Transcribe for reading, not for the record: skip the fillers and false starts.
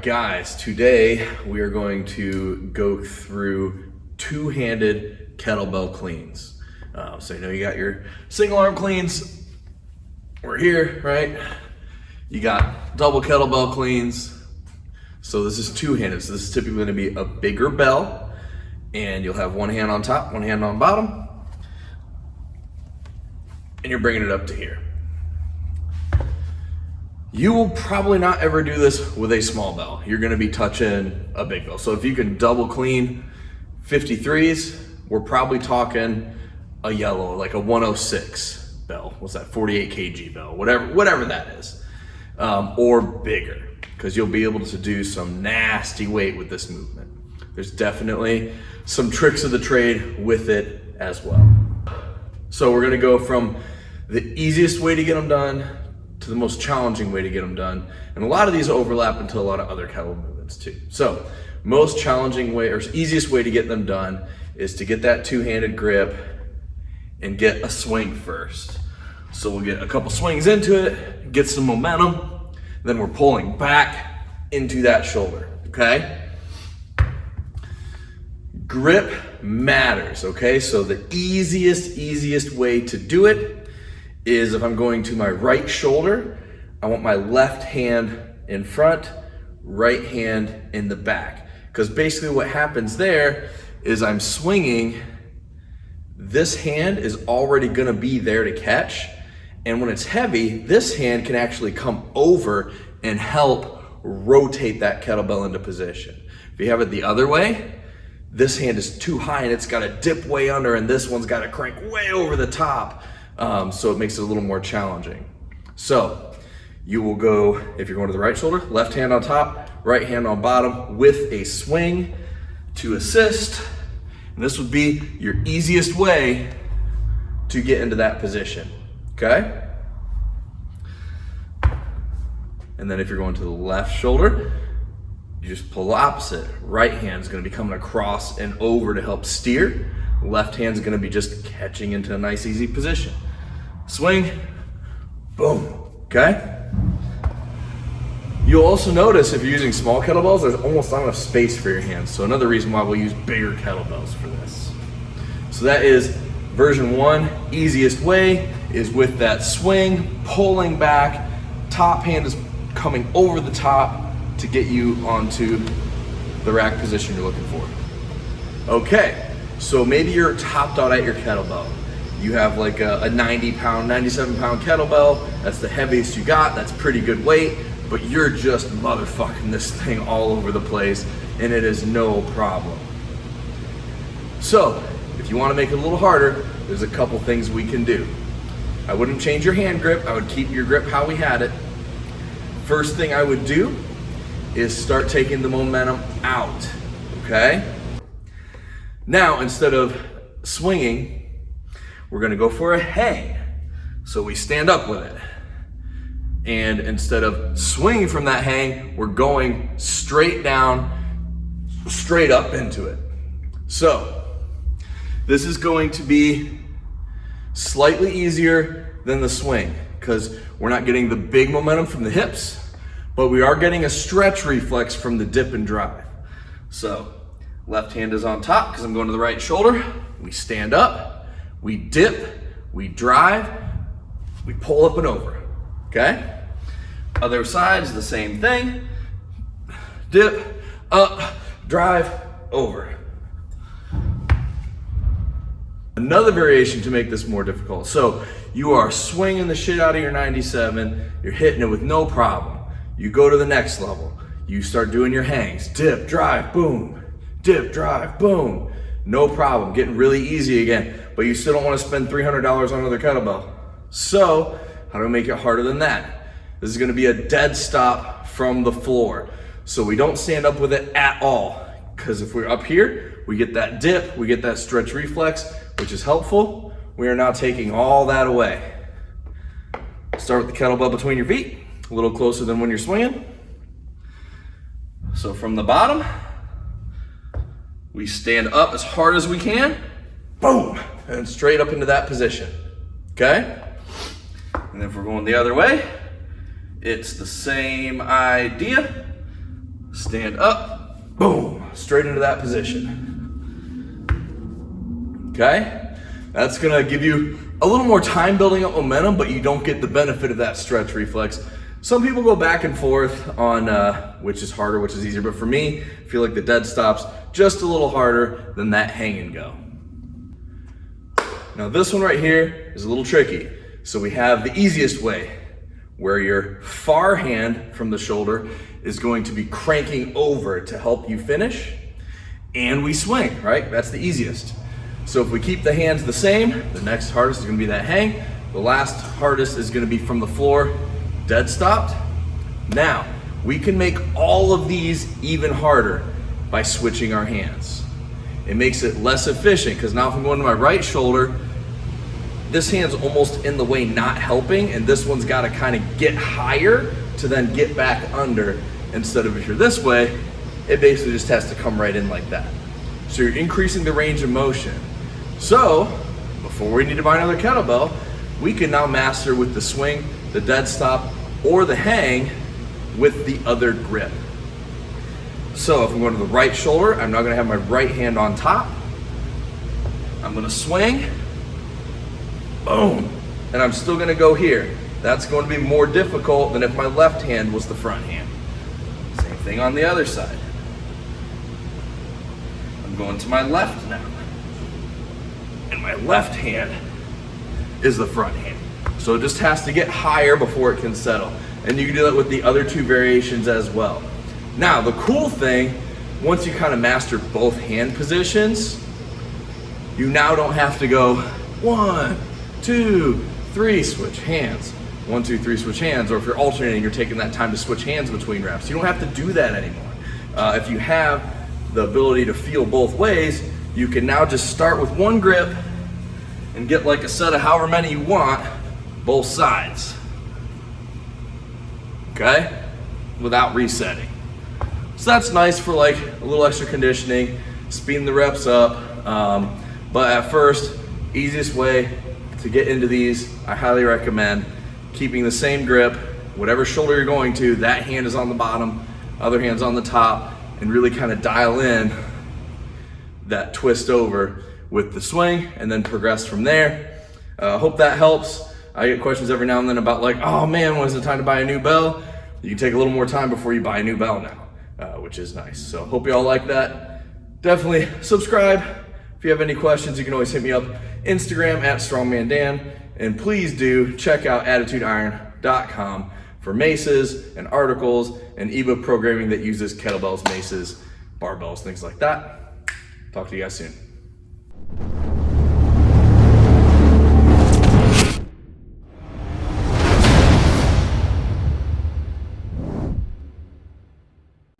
guys, today we are going to go through two-handed kettlebell cleans. So you know you got your single arm cleans, we're here, right? You got double kettlebell cleans. So this is two-handed, so this is typically gonna be a bigger bell, and you'll have one hand on top, one hand on bottom, and you're bringing it up to here. You will probably not ever do this with a small bell. You're gonna be touching a big bell. So if you can double clean 53s, we're probably talking a yellow, like a 106 bell. What's that, 48 kg bell, whatever that is. Or bigger, because you'll be able to do some nasty weight with this movement. There's definitely some tricks of the trade with it as well. So we're gonna go from the easiest way to get them done to the most challenging way to get them done. And a lot of these overlap into a lot of other kettlebell movements too. So most challenging way or easiest way to get them done is to get that two-handed grip and get a swing first. So we'll get a couple swings into it, get some momentum, then we're pulling back into that shoulder, okay? Grip matters, okay? So the easiest way to do it is if I'm going to my right shoulder, I want my left hand in front, right hand in the back. Because basically what happens there is I'm swinging, this hand is already gonna be there to catch, and when it's heavy, this hand can actually come over and help rotate that kettlebell into position. If you have it the other way, this hand is too high and it's gotta dip way under, and this one's gotta crank way over the top. So it makes it a little more challenging. So you will go, if you're going to the right shoulder, left hand on top, right hand on bottom with a swing to assist. And this would be your easiest way to get into that position, okay? And then if you're going to the left shoulder, you just pull the opposite. Right hand's gonna be coming across and over to help steer. Left hand's gonna be just catching into a nice easy position. Swing, boom, okay? You'll also notice if you're using small kettlebells, there's almost not enough space for your hands. So another reason why we'll use bigger kettlebells for this. So that is version one, easiest way is with that swing, pulling back, top hand is coming over the top to get you onto the rack position you're looking for. Okay, so maybe you're topped out at your kettlebell. You have like a 90 pound, 97 pound kettlebell. That's the heaviest you got. That's pretty good weight, but you're just motherfucking this thing all over the place and it is no problem. So if you want to make it a little harder, there's a couple things we can do. I wouldn't change your hand grip. I would keep your grip how we had it. First thing I would do is start taking the momentum out, okay? Now, instead of swinging, we're gonna go for a hang. So we stand up with it. And instead of swinging from that hang, we're going straight down, straight up into it. So this is going to be slightly easier than the swing because we're not getting the big momentum from the hips, but we are getting a stretch reflex from the dip and drive. So left hand is on top because I'm going to the right shoulder. We stand up, we dip, we drive, we pull up and over, okay? Other side is the same thing. Dip, up, drive, over. Another variation to make this more difficult. So you are swinging the shit out of your 97, you're hitting it with no problem. You go to the next level. You start doing your hangs. Dip, drive, boom. Dip, drive, boom. No problem, getting really easy again. But you still don't want to spend $300 on another kettlebell. So how do we make it harder than that? This is gonna be a dead stop from the floor. So we don't stand up with it at all. Because if we're up here, we get that dip, we get that stretch reflex, which is helpful. We are now taking all that away. Start with the kettlebell between your feet, a little closer than when you're swinging. So from the bottom, we stand up as hard as we can, boom, and straight up into that position, okay? And if we're going the other way, it's the same idea. stand up, boom, straight into that position. Okay? That's gonna give you a little more time building up momentum, but you don't get the benefit of that stretch reflex. Some people go back and forth on which is harder, which is easier, but for me, I feel like the dead stop's just a little harder than that hang and go. Now this one right here is a little tricky. So we have the easiest way, where your far hand from the shoulder is going to be cranking over to help you finish, and we swing, right? That's the easiest. So if we keep the hands the same, the next hardest is gonna be that hang. The last hardest is gonna be from the floor, dead stopped. Now, we can make all of these even harder by switching our hands. It makes it less efficient, because now if I'm going to my right shoulder, this hand's almost in the way, not helping, and this one's gotta kind of get higher to then get back under, instead of if you're this way, it basically just has to come right in like that. So you're increasing the range of motion. So, before we need to buy another kettlebell, we can now master with the swing, the dead stop, or the hang with the other grip. So if I'm going to the right shoulder, I'm now gonna have my right hand on top. I'm gonna swing, boom, and I'm still gonna go here. That's going to be more difficult than if my left hand was the front hand. Same thing on the other side. I'm going to my left now. And my left hand is the front hand. So it just has to get higher before it can settle. And you can do that with the other two variations as well. Now, the cool thing, once you kind of master both hand positions, you now don't have to go 1, 2, 3, switch hands. 1, 2, 3, switch hands. Or if you're alternating, you're taking that time to switch hands between reps. You don't have to do that anymore. If you have the ability to feel both ways, you can now just start with one grip and get like a set of however many you want, both sides. Okay? Without resetting. So that's nice for like a little extra conditioning, speeding the reps up. But at first, easiest way to get into these, I highly recommend keeping the same grip, whatever shoulder you're going to, that hand is on the bottom, other hand's on the top, and really kind of dial in that twist over with the swing and then progress from there. Hope that helps. I get questions every now and then about like, oh man, when is it time to buy a new bell? You can take a little more time before you buy a new bell now, which is nice. So hope you all like that. Definitely subscribe. If you have any questions, you can always hit me up Instagram at StrongmanDan. And please do check out AttitudeIron.com for maces and articles and ebook programming that uses kettlebells, maces, barbells, things like that. Talk to you guys soon.